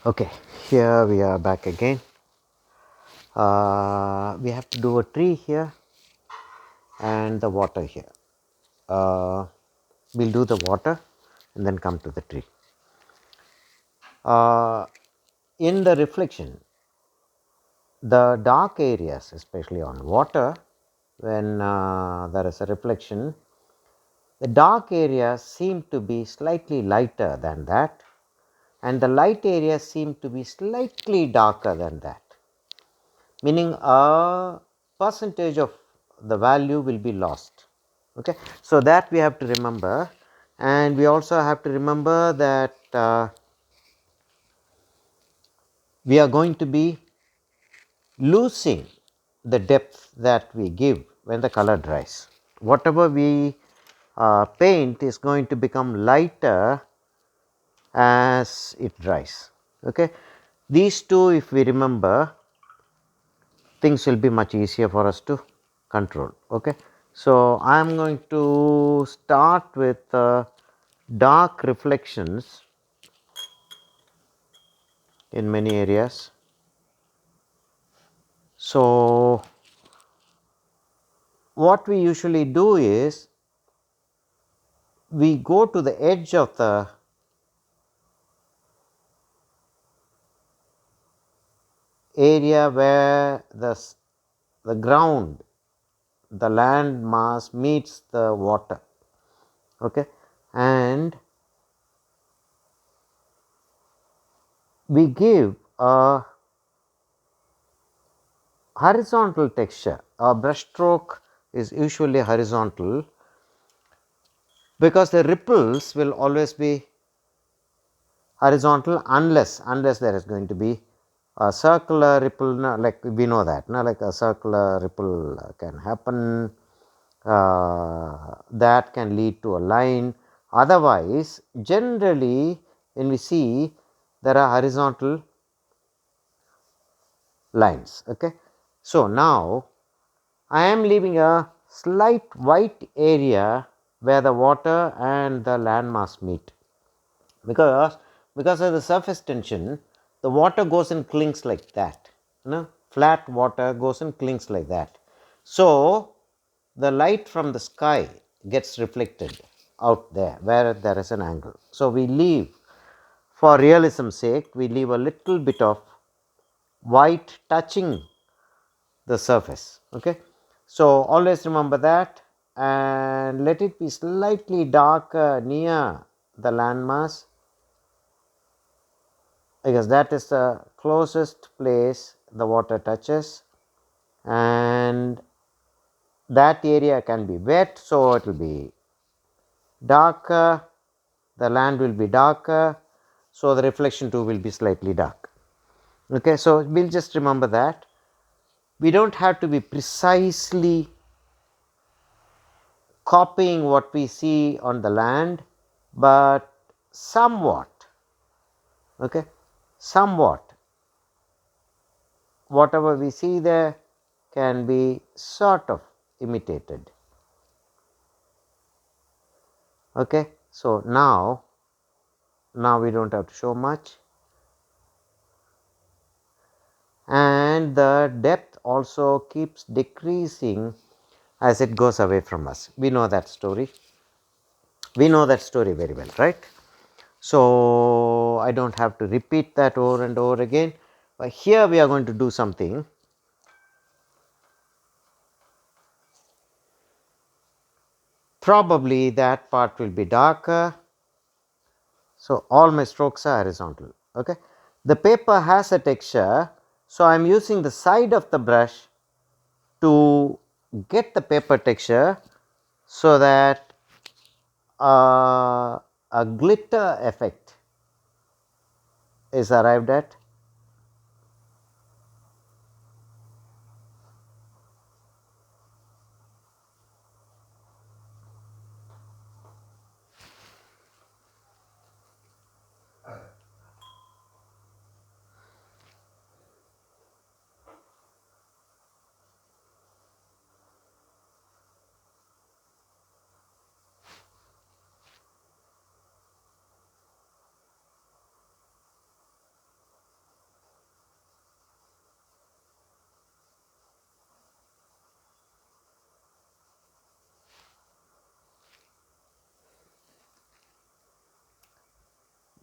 Okay, here we are back again. We have to do a tree here and the water here. We'll do the water and then come to the tree. In the reflection, the dark areas, especially on water, when there is a reflection, the dark areas seem to be slightly lighter than that, and the light areas seem to be slightly darker than that, meaning a percentage of the value will be lost. Okay. So, that we have to remember, and we also have to remember that we are going to be losing the depth that we give when the color dries. Whatever we paint is going to become lighter as it dries. Okay. These two, if we remember, things will be much easier for us to control. Okay. So, I am going to start with dark reflections in many areas. So, what we usually do is we go to the edge of the area where the ground, the land mass meets the water, okay, and we give a horizontal texture. A brush stroke is usually horizontal because the ripples will always be horizontal unless there is going to be a circular ripple, like we know that, like a circular ripple can happen, that can lead to a line. Otherwise, generally when we see, there are horizontal lines. Okay. So, now I am leaving a slight white area where the water and the landmass meet, because of the surface tension, the water goes and clings like that, flat water goes and clings like that. So, the light from the sky gets reflected out there where there is an angle. So, we leave, for realism's sake, we leave a little bit of white touching the surface. Okay. So, always remember that, and let it be slightly darker near the landmass, because that is the closest place the water touches, and that area can be wet. So, it will be darker, the land will be darker. So, the reflection too will be slightly dark. Okay. So, we will just remember that we do not have to be precisely copying what we see on the land, but somewhat, okay, somewhat whatever we see there can be sort of imitated. Okay. So, now we do not have to show much, and the depth also keeps decreasing as it goes away from us. We know that story, very well, right. So, I do not have to repeat that over and over again, but here we are going to do something. Probably that part will be darker. So, all my strokes are horizontal. Okay. The paper has a texture, so I am using the side of the brush to get the paper texture, so that a glitter effect is arrived at.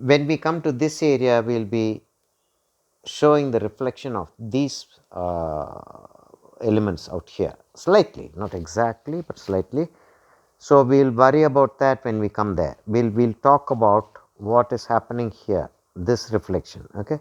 when we come to this area, we will be showing the reflection of these elements out here slightly, not exactly, but slightly. So, we will worry about that when we come there. We'll talk about what is happening here, this reflection. Okay.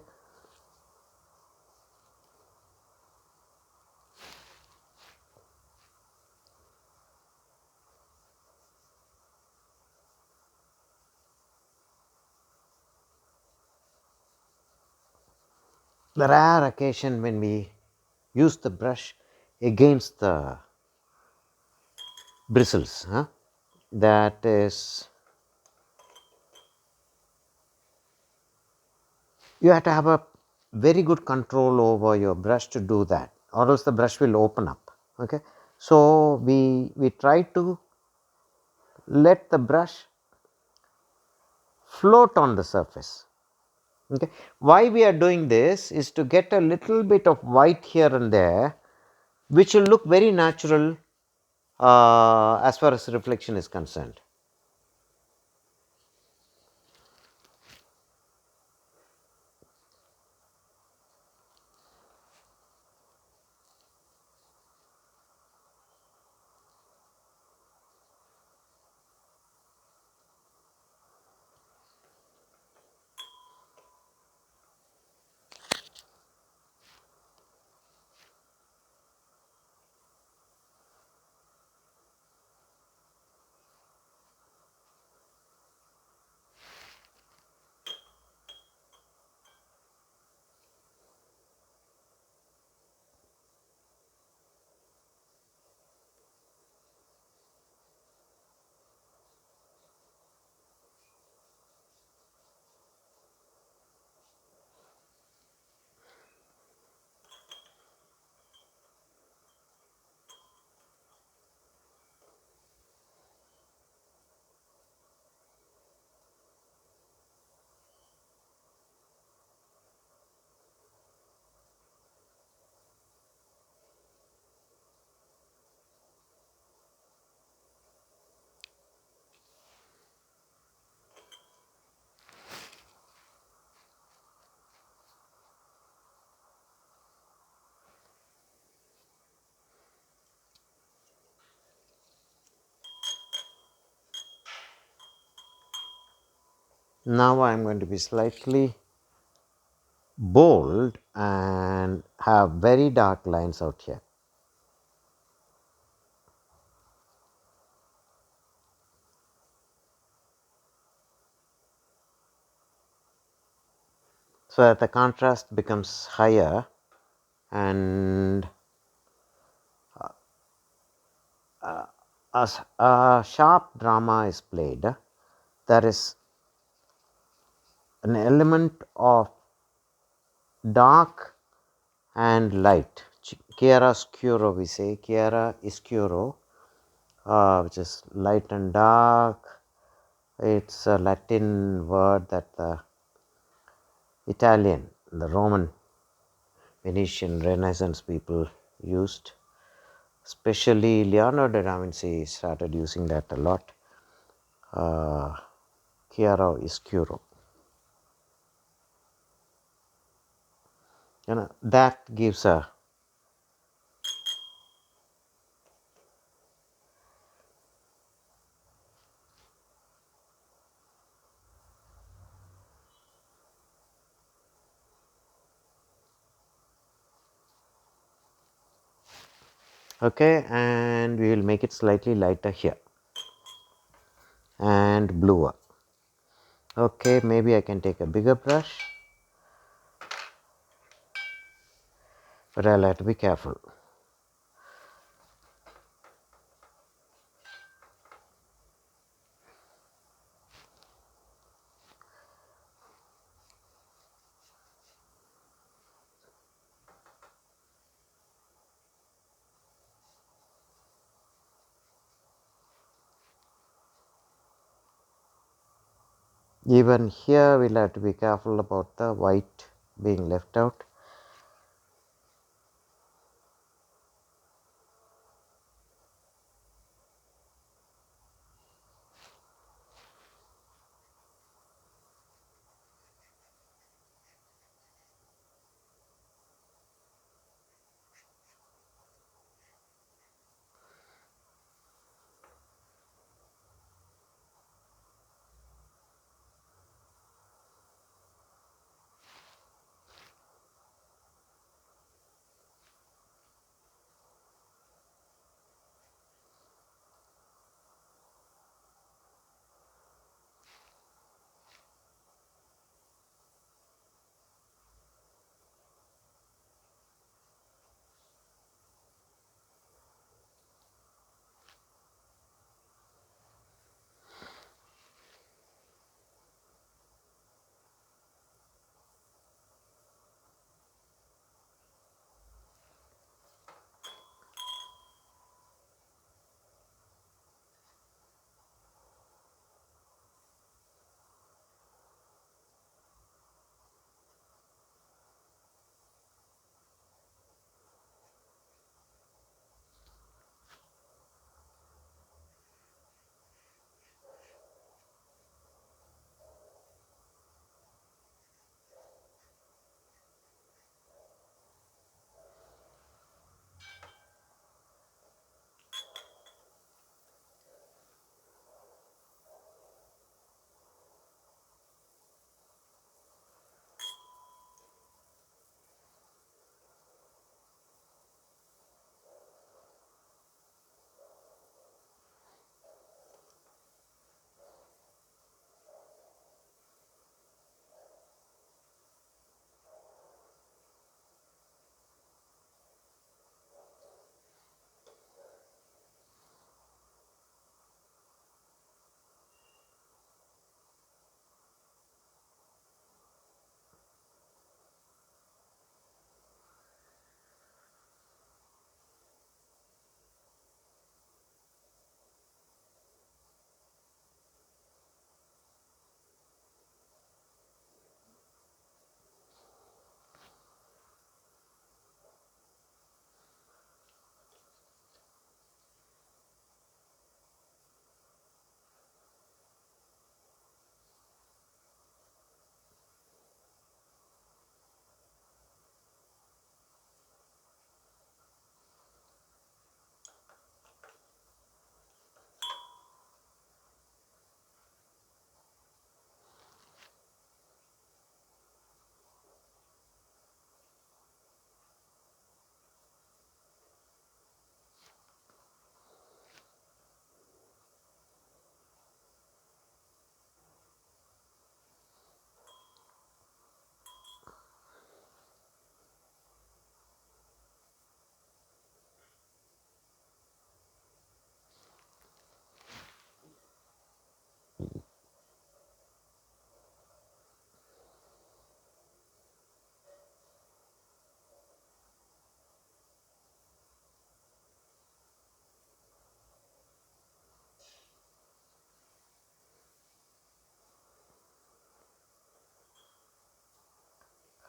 The rare occasion when we use the brush against the bristles, that is, you have to have a very good control over your brush to do that, or else the brush will open up. Okay. So, we try to let the brush float on the surface. Okay. Why we are doing this is to get a little bit of white here and there, which will look very natural as far as reflection is concerned. Now, I am going to be slightly bold and have very dark lines out here. So, that the contrast becomes higher and as a sharp drama is played, there is an element of dark and light. Chiaroscuro we say, chiara oscuro, which is light and dark. It's a Latin word that the Italian, the Roman, Venetian, Renaissance people used. Especially Leonardo da Vinci started using that a lot. Chiaro oscuro. That gives a okay, and we will make it slightly lighter here and bluer. Okay, maybe I can take a bigger brush, but I'll have to be careful. Even here we'll have to be careful about the white being left out.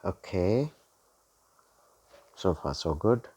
Okay, so far so good.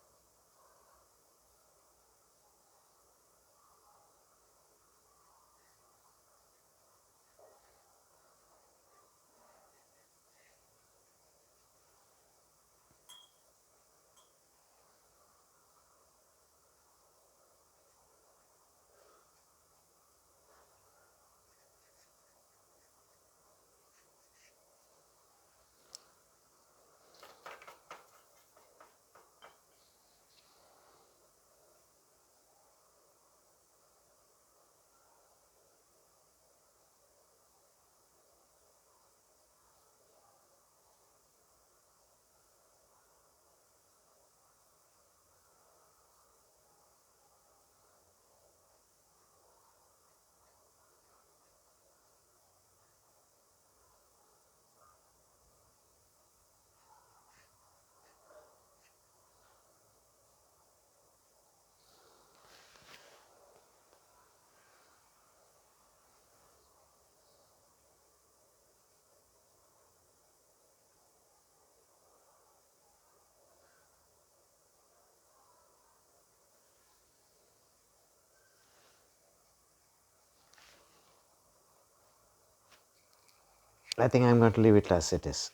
I think I'm going to leave it as it is.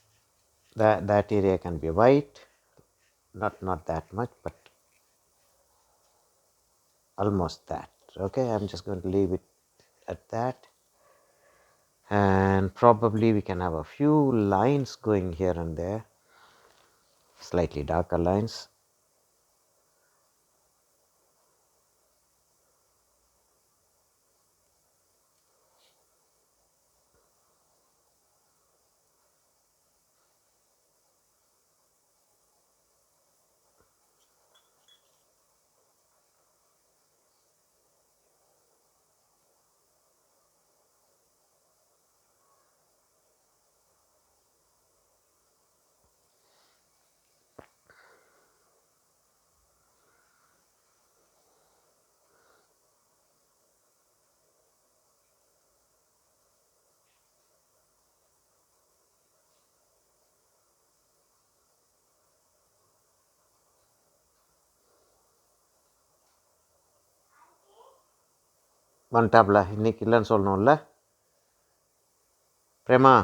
That area can be white, not that much, but almost that. Okay, I'm just going to leave it at that, and probably we can have a few lines going here and there, slightly darker lines. வந்துட்டாப்ல இன்னைக்கு இல்லைன்னு சொல்லணும்ல பிரேமா